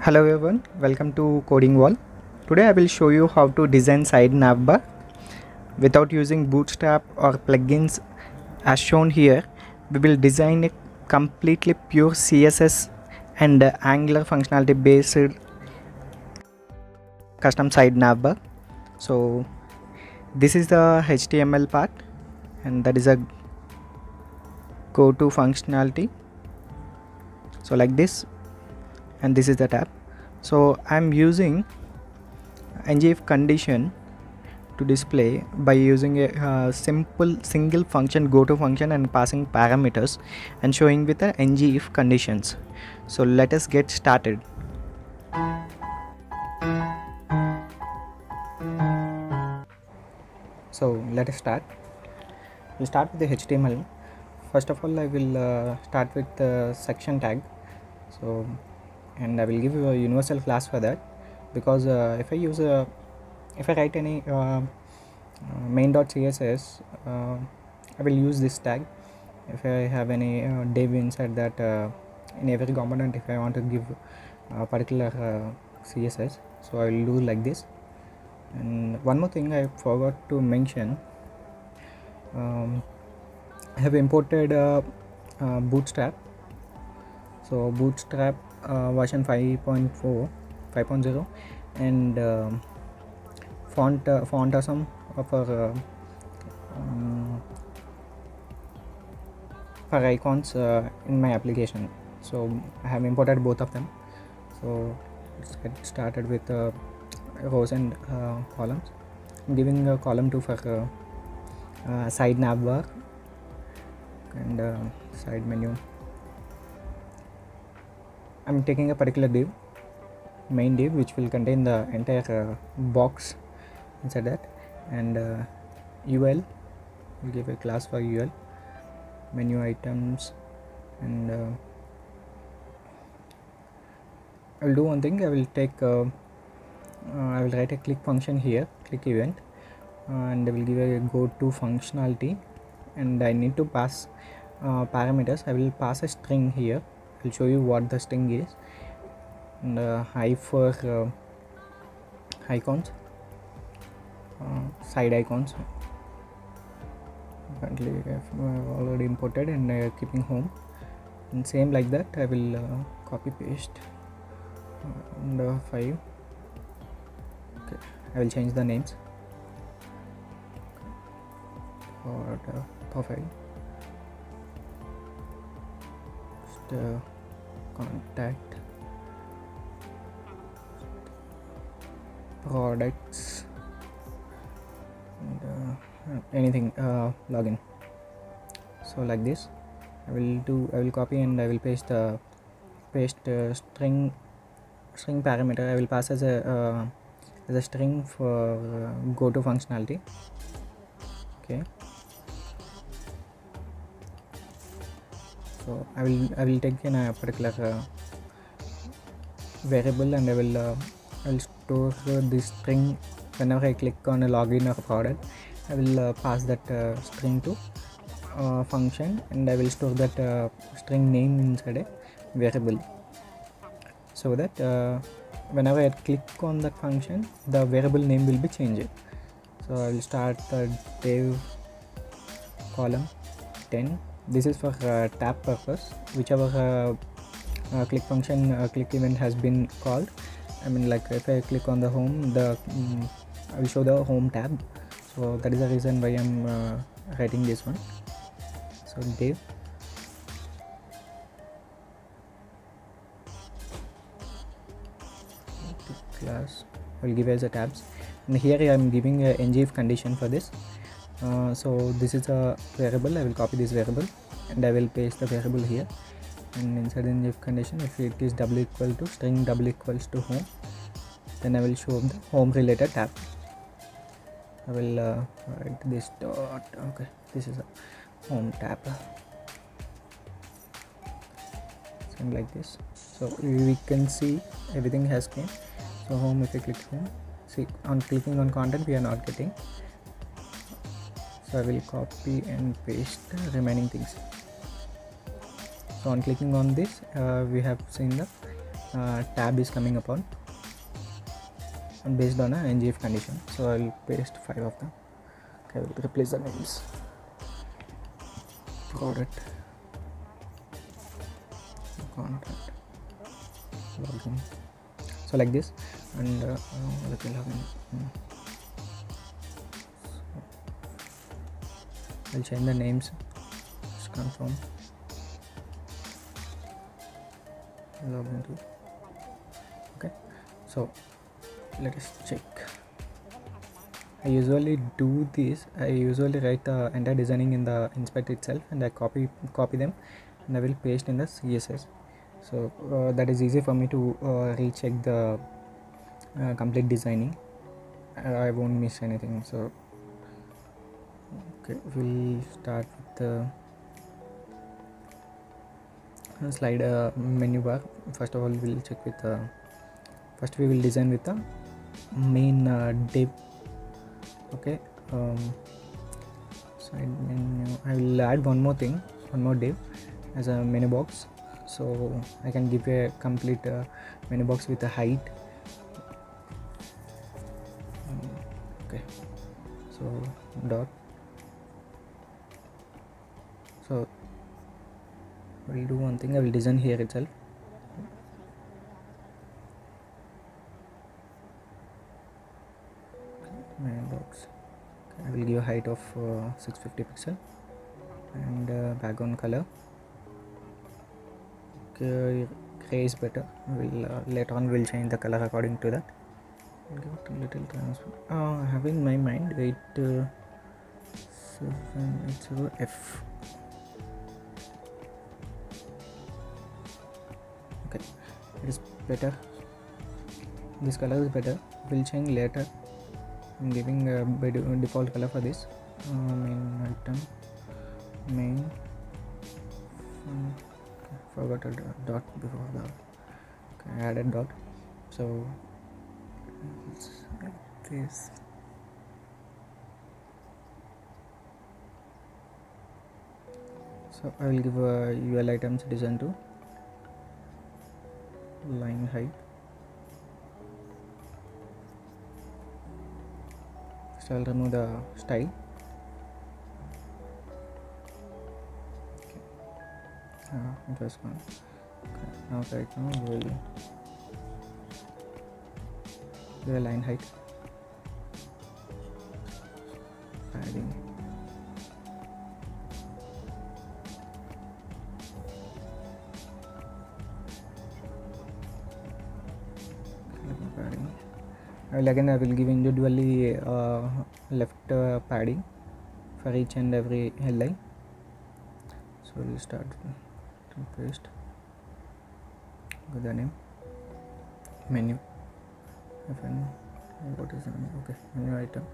Hello everyone, welcome to Coding Wall. Today I will show you how to design side navbar without using Bootstrap or plugins as shown here. We will design a completely pure CSS and Angular functionality based custom side navbar. So this is the HTML part and that is a go to functionality. So like this, and this is the tab. So I'm using ngIf condition to display by using a simple single function goto function and passing parameters and showing with the ngIf conditions. So let us get started. So let us start. We'll start with the HTML. First of all, I will start with the section tag. So and I will give you a universal class for that, because if I write any main.css, I will use this tag. If I have any div inside that, in every component, if I want to give a particular CSS, so I will do like this. And one more thing I forgot to mention, I have imported Bootstrap. So Bootstrap version 5.0 and font awesome for icons in my application. So I have imported both of them. So let's get started with rows and columns. I'm giving a column 2 for side navbar and side menu. I'm taking a particular div, main div, which will contain the entire box inside that, and UL, we'll give a class for UL, menu items, and I will do one thing. I will take I will write a click function here, click event, and I will give a go to functionality, and I need to pass parameters. I will pass a string here. I'll show you what the string is, and high for icons, side icons. Currently I've already imported and keeping home, and same like that I will copy paste and 5. Okay, I will change the names for the profile. Contact, products, and anything, login. So like this I will copy and I will paste string parameter. I will pass as a string for go to functionality. Okay, so I will take in a particular variable, and I will store this string. Whenever I click on a login or a product, I will pass that string to function, and I will store that string name inside a variable, so that whenever I click on that function, the variable name will be changed. So I will start the div column 10. This is for tab purpose. Whichever click function click event has been called, I mean, like if I click on the home, I will show the home tab. So that is the reason why I'm writing this one. So div class, I will give as a tabs, and here I am giving a ngIf condition for this. So this is a variable. I will copy this variable and I will paste the variable here, and inside the ngIf condition, if it is double equal to string double equals to home, then I will show the home related tab. I will write this dot. Okay, this is a home tab, something like this. So we can see everything has came. So home, if I click home, see, on clicking on content we are not getting. So I will copy and paste the remaining things. So on clicking on this, we have seen the tab is coming upon based on a ngif condition. So I'll paste 5 of them. Okay, I will replace the names. Product, contact, login. So like this, and let me login. So I'll change the names. Just confirm. Login to. Okay, so let us check. I usually do this. I usually write the entire designing in the inspect itself, and I copy them, and I will paste in the CSS. So that is easy for me to recheck the complete designing. I won't miss anything. So okay, we'll start with the slide menu bar. First of all, we'll check with first we will design with the main div. Okay, side menu. I will add one more div as a menu box, so I can give a complete menu box with a height. Okay, so dot. So we'll do one thing. I will design here itself. Menu box. Okay, I will give a height of 650 pixel and background color. Okay, gray is better. We'll later on we'll change the color according to that. I'll give it a little transfer. I have in my mind 8780F. Okay, it is better. This color is better. We'll change later. I'm giving a default color for this. Main item, main. Forgot a dot before the. Okay, I added dot. So this. So I will give a UL items design to line height. So I'll remove the style. Okay. Just one. Okay. Now right now we will give a line height, padding. I will give individually left padding for each and every line. So we'll start to paste with the name, menu, FN, what is the name? Okay, menu item.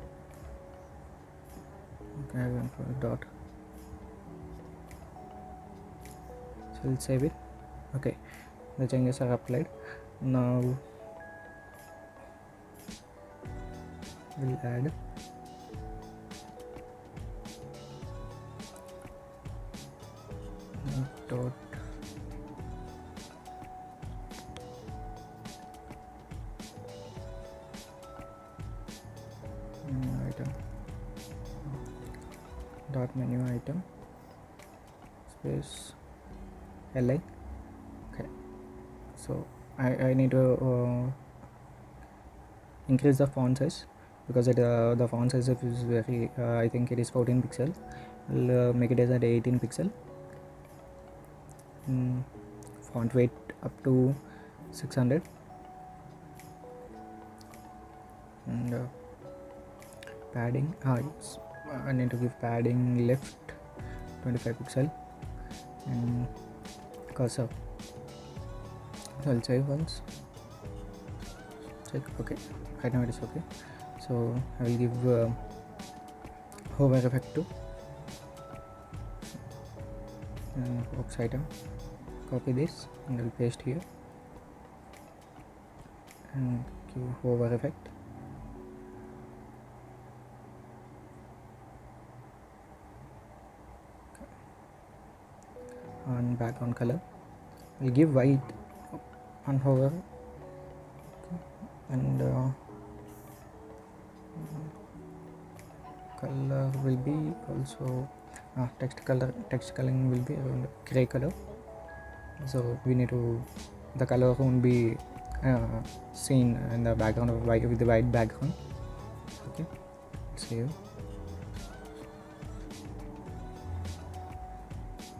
Okay, I went for dot. So we'll save it. Okay, the changes are applied. Now we'll add dot menu item dot menu item space li. Okay, so I need to increase the font size because the font size is very I think it is 14 pixel. I'll make it as at 18 pixel. Font weight up to 600 and padding. Yes. I need to give padding left 25 pixel and cursor. So I'll save once. Check. Okay, right now it is okay. So I will give hover effect to box item. Copy this and I'll paste here and give hover effect. On background color, I'll give white unhover, and color will be also text coloring will be around gray color. So we need to, the color won't be seen in the background of white, with the white background. Okay, save.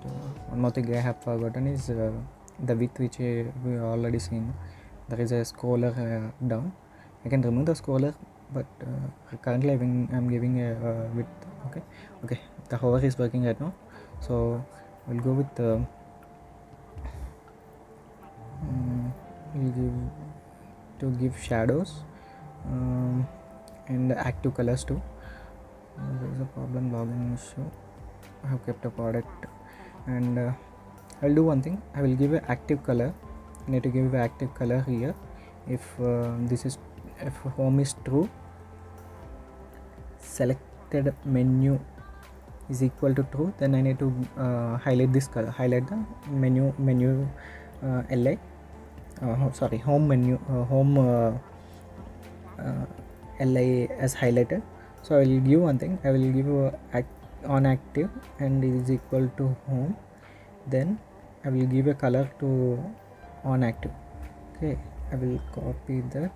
So one more thing I have forgotten is the width, which we already seen. There is a scroller down. I can remove the scroller, but currently I'm giving a width. Okay, the hover is working right now, so we'll go with the we'll give shadows and active colors too. There is a problem, login issue. I have kept a product, and I'll do one thing. I will give an active color. I need to give an active color here. If if home is true, selected menu is equal to true, then I need to highlight this color, highlight the menu LI, sorry, home menu, home LI as highlighted. So I will give one thing. I will give on active and it is equal to home. Then I will give a color to on active. Okay, I will copy that.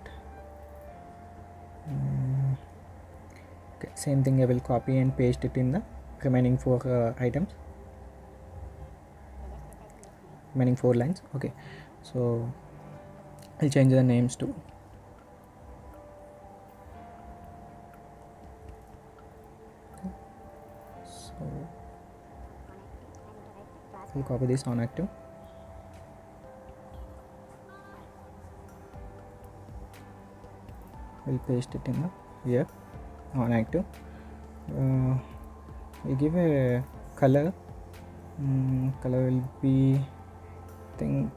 Okay, same thing I will copy and paste it in the remaining 4 items, remaining 4 lines. Okay, so I'll change the names too. Okay. So I'll copy this on active. We'll paste it in the here on active. We give a color. Color will be, I think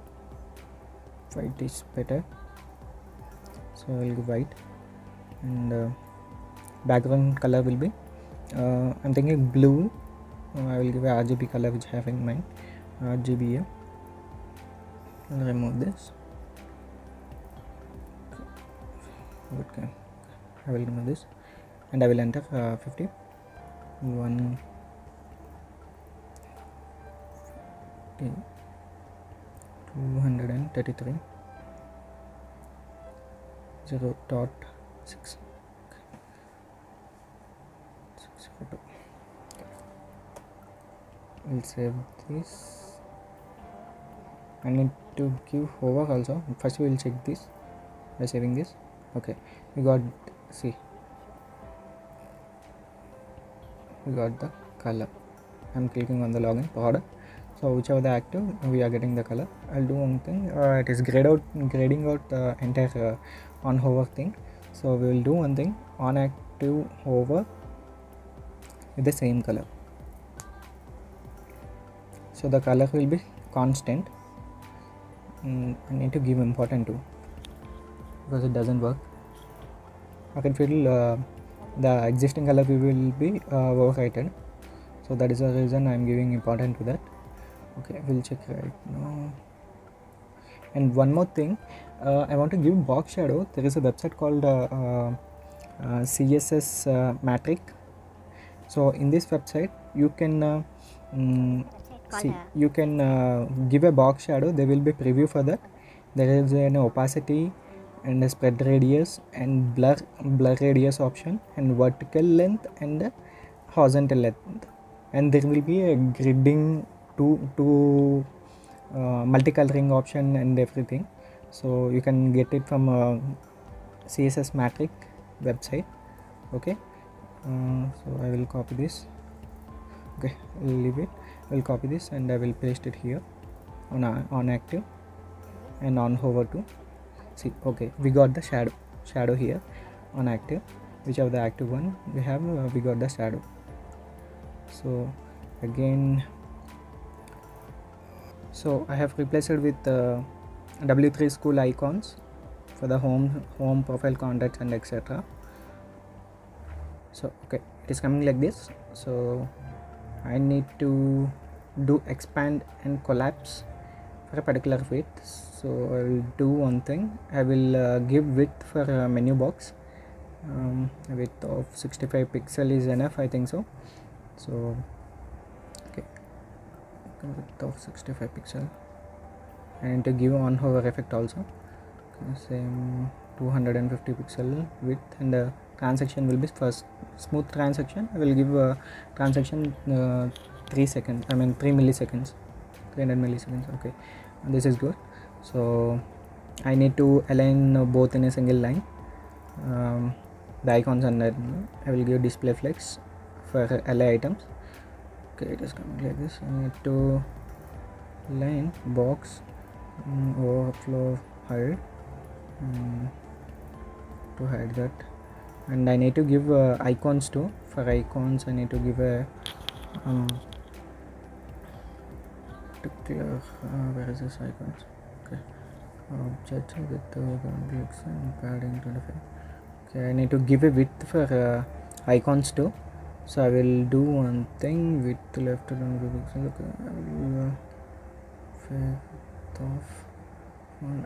white is better, so I will give white. And background color will be, I'm thinking blue. I will give a RGB color which I have in mind, RGB here. I'll remove this. Okay, I will remove this and I will enter 50 1 233 0.6 602. We'll save this. I need to give hover also. First we will check this by saving this. Okay, we got, see, we got the color. I'm clicking on the login border, so whichever the active, we are getting the color. I'll do one thing. It is grading out the entire on hover thing, so we will do one thing, on active hover with the same color, so the color will be constant. I need to give important too, because it doesn't work. I can feel the existing color will be overwritten, so that is the reason I am giving important to that. Okay, we'll check right now. And one more thing, I want to give box shadow. There is a website called CSS Matrix. So in this website you can see, you can give a box shadow. There will be preview for that. There is an opacity and a spread radius and blur radius option, and vertical length and horizontal length, and there will be a gridding to multicoloring option and everything. So you can get it from CSS Matrix website. Okay, so I will copy this. Okay, I will leave it. I will copy this and I will paste it here on active and on hover too. See, okay, we got the shadow here on active. Whichever the active one we have, we got the shadow. So again, so I have replaced it with W3 School icons for the home profile, contacts and etc. So okay, it is coming like this. So I need to do expand and collapse for a particular width. So I will do one thing. I will give width for a menu box. Width of 65 pixel is enough, I think so. So okay, width of 65 pixel. I need to give on hover effect also. Okay, same 250 pixel width, and transaction will be first smooth transaction. I will give a transaction 3 seconds, I mean 3 milliseconds, 300 milliseconds. Okay, this is good. So I need to align both in a single line, the icons, and I will give display flex for LA items. Okay, it is coming like this. I need to line box overflow hide to hide that, and I need to give icons too. For icons I need to give a to clear where is this icons. Okay, object with complex and padding 25. Okay, I need to give a width for icons too. So I will do one thing, width left and pixel. Okay, I will width off,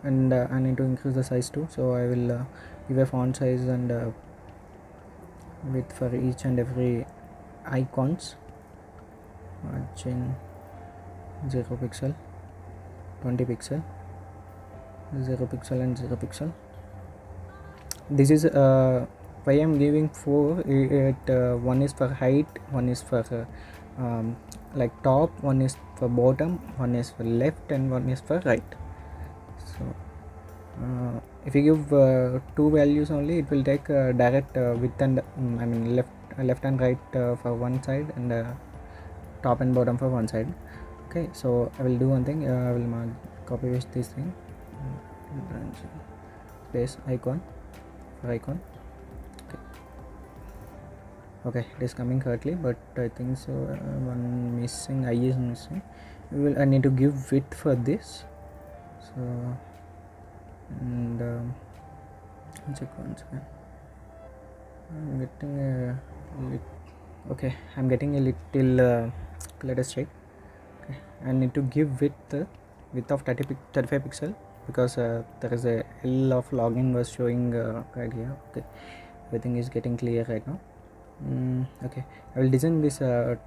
and I need to increase the size too. So I will give a font size and width for each and every icons. Margin 0 pixel, 20 pixel, 0 pixel and 0 pixel. This is why I am giving 4. One is for height, one is for like top, one is for bottom, one is for left, and one is for right. So if you give 2 values only, it will take direct width and I mean left and right for one side, and top and bottom for one side. Okay, so I will do one thing. I will copy paste this thing, space icon for icon. Okay, it is coming correctly, but I think so one missing, I is missing. I need to give width for this. So and check once again. I'm getting a okay, I'm getting a little let us check. Okay, I need to give width of 35 pixel, because there is a L of login was showing right here. Okay, everything is getting clear right now. Okay, I will design this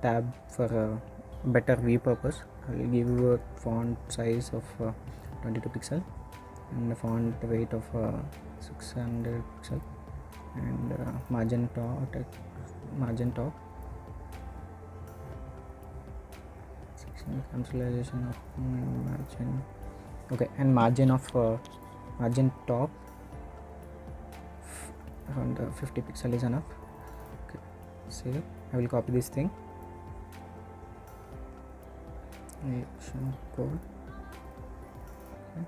tab for better view purpose. I will give a font size of 22 pixel and a font weight of 600 pixel, and margin top, cancellation of margin. Okay, and margin top around 50 pixel is enough. Okay, save. I will copy this thing, action code. Okay.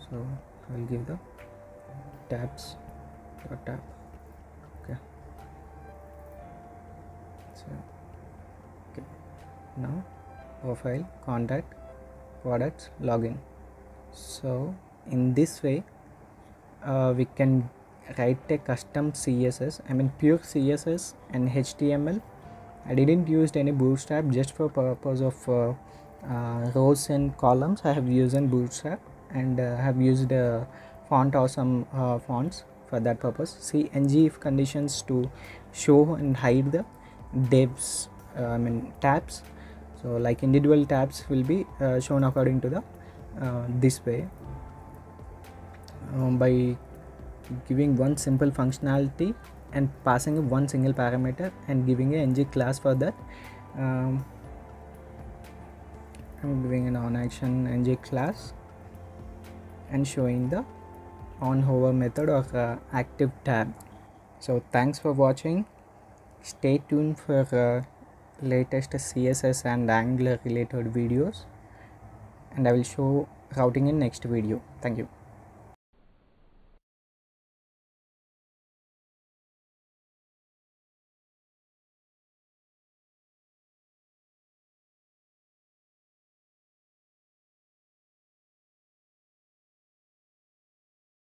So I will give the tabs tab. Okay, so okay, now profile, contact, products, login. So in this way we can write a custom CSS, I mean pure CSS and HTML. I didn't use any Bootstrap, just for purpose of rows and columns. I have used Bootstrap, and have used font or some fonts for that purpose. See ngIf conditions to show and hide the divs, I mean tabs. So like individual tabs will be shown according to the this way, by giving one simple functionality and passing one single parameter and giving a ng class for that. I'm giving an on action ng class and showing the on hover method of active tab. So thanks for watching. Stay tuned for latest CSS and Angular related videos, and I will show routing in next video. Thank you.